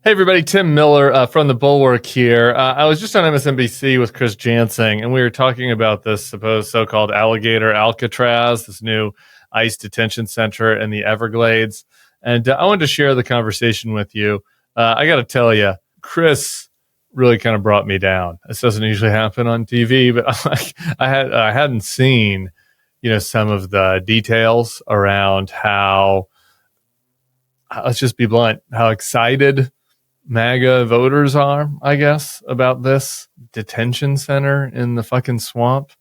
Hey, everybody. Tim Miller from the Bulwark here. I was just on MSNBC with Chris Jansing, and we were talking about this supposed so-called Alligator Alcatraz, this new ICE detention center in the Everglades. And I wanted to share the conversation with you. I got to tell you, Chris really kind of brought me down. This doesn't usually happen on TV, but I hadn't seen, some of the details around how, let's just be blunt, how excited MAGA voters are, I guess, about this detention center in the fucking swamp.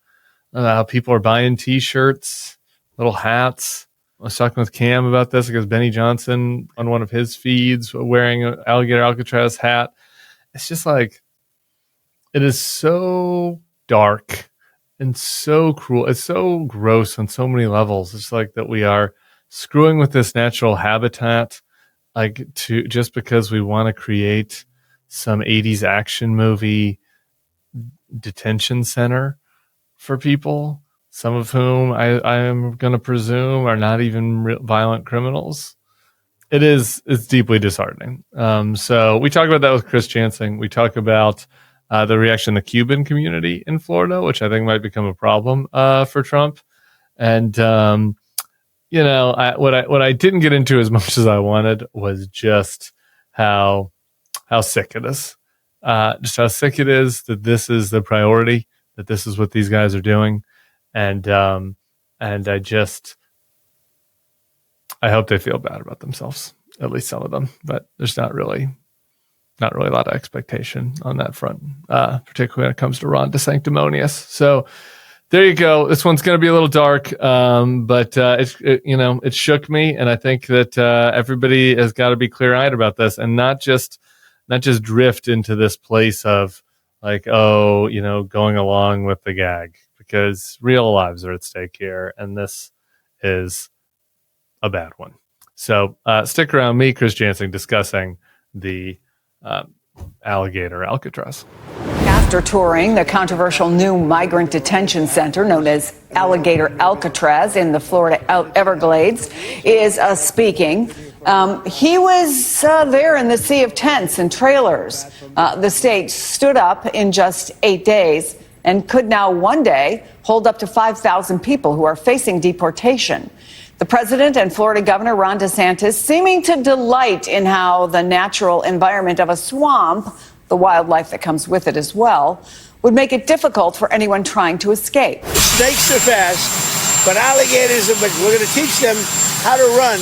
How people are buying T-shirts, little hats. I was talking with Cam about this because Benny Johnson on one of his feeds wearing an Alligator Alcatraz hat. It's just like, it is so dark and so cruel. It's so gross on so many levels. It's like that we are screwing with this natural habitat, just because we want to create some 80s action movie detention center for people, some of whom I am going to presume are not even violent criminals. It's deeply disheartening. So we talk about that with Chris Jansing. We talk about the reaction of the Cuban community in Florida, which I think might become a problem for Trump. And what I didn't get into as much as I wanted was just how sick it is. Just how sick it is that this is the priority, that this is what these guys are doing. And I hope they feel bad about themselves, at least some of them, but there's not really a lot of expectation on that front, particularly when it comes to Ron DeSanctimonious. So there you go. This one's going to be a little dark, but it shook me, and I think that everybody has got to be clear-eyed about this and not just drift into this place of going along with the gag, because real lives are at stake here, and this is a bad one. So stick around. Me, Chris Jansing, discussing the Alligator Alcatraz. After touring the controversial new migrant detention center known as Alligator Alcatraz in the Florida Everglades is speaking. He was there in the sea of tents and trailers. The state stood up in just 8 days and could now one day hold up to 5,000 people who are facing deportation. The president and Florida Governor Ron DeSantis seeming to delight in how the natural environment of a swamp, the wildlife that comes with it as well, would make it difficult for anyone trying to escape. Snakes are fast, but alligators are, we're going to teach them how to run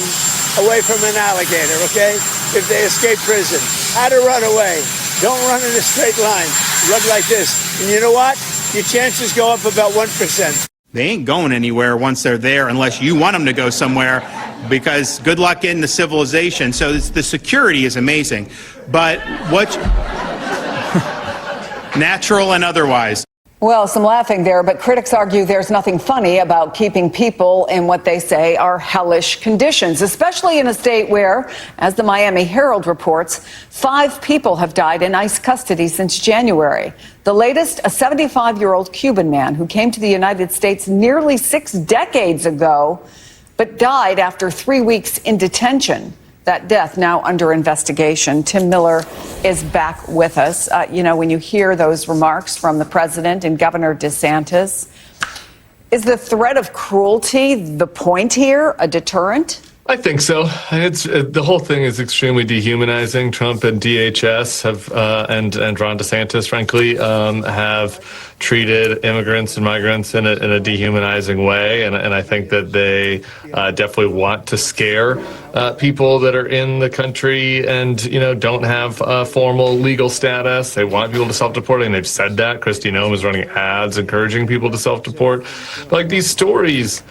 away from an alligator, okay? If they escape prison, how to run away. Don't run in a straight line. Run like this. And you know what? Your chances go up about 1%. They ain't going anywhere once they're there unless you want them to go somewhere, because good luck getting the civilization. So the security is amazing. But natural and otherwise. Well, some laughing there, but critics argue there's nothing funny about keeping people in what they say are hellish conditions, especially in a state where, as the Miami Herald reports, 5 people have died in ICE custody since January. The latest, a 75-year-old Cuban man who came to the United States nearly 6 decades ago, but died after 3 weeks in detention. That death now under investigation. Tim Miller is back with us. When you hear those remarks from the president and Governor DeSantis, is the threat of cruelty the point here, a deterrent? I think so. It's the whole thing is extremely dehumanizing. Trump and DHS have, and Ron DeSantis, frankly, have treated immigrants and migrants in a dehumanizing way, and I think that they definitely want to scare people that are in the country and don't have formal legal status. They want people to self-deport, and they've said that. Kristi Noem is running ads encouraging people to self-deport. But like these stories,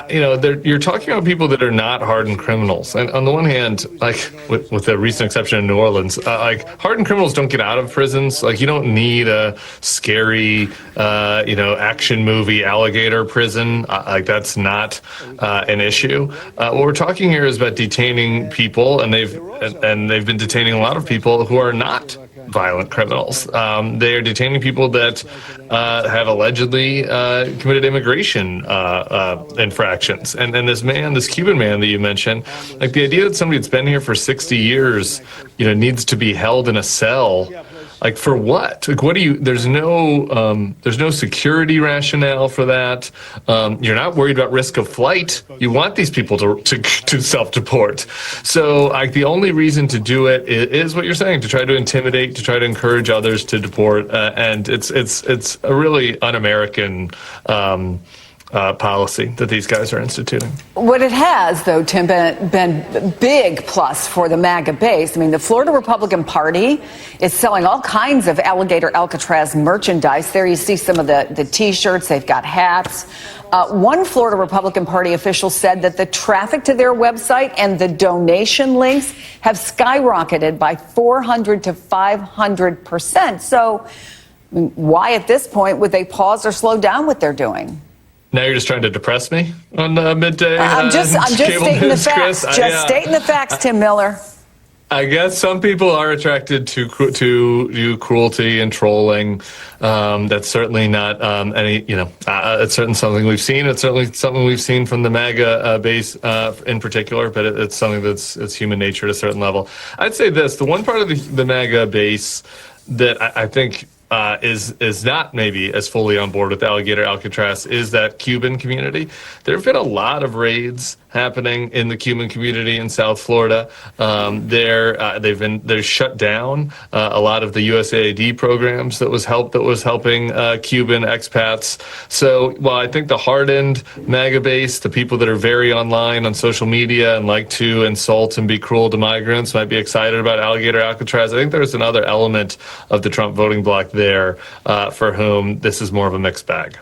you're talking about people that are not hardened criminals. And on the one hand, like with the recent exception in New Orleans, hardened criminals don't get out of prisons. Like, you don't need a scary, action movie alligator prison. That's not an issue. What we're talking here is about detaining people, and they've been detaining a lot of people who are not violent criminals. They are detaining people that have allegedly committed immigration infractions. And this Cuban man that you mentioned, like the idea that somebody that's been here for 60 years, needs to be held in a cell. Like for what? Like what do you? There's no security rationale for that. You're not worried about risk of flight. You want these people to self-deport. So like the only reason to do it is what you're saying, to try to intimidate, to try to encourage others to deport, and it's a really un-American policy that these guys are instituting. What it has, though, Tim, been big plus for the MAGA base. I mean, the Florida Republican Party is selling all kinds of Alligator Alcatraz merchandise. There you see some of the T-shirts. They've got hats. One Florida Republican Party official said that the traffic to their website and the donation links have skyrocketed by 400 to 500%. So why at this point would they pause or slow down what they're doing? Now you're just trying to depress me on midday. I'm just stating the facts. Stating the facts, Tim Miller. I guess some people are attracted to cruelty and trolling. That's certainly not it's certainly something we've seen. It's certainly something we've seen from the MAGA base in particular, but it's something it's human nature at a certain level. I'd say this: the one part of the MAGA base that I think is not maybe as fully on board with Alligator Alcatraz is that Cuban community. There have been a lot of raids happening in the Cuban community in South Florida. They're shut down a lot of the USAID programs that was helping Cuban expats. So while I think the hardened MAGA base, the people that are very online on social media and like to insult and be cruel to migrants, might be excited about Alligator Alcatraz, I think there's another element of the Trump voting bloc there for whom this is more of a mixed bag.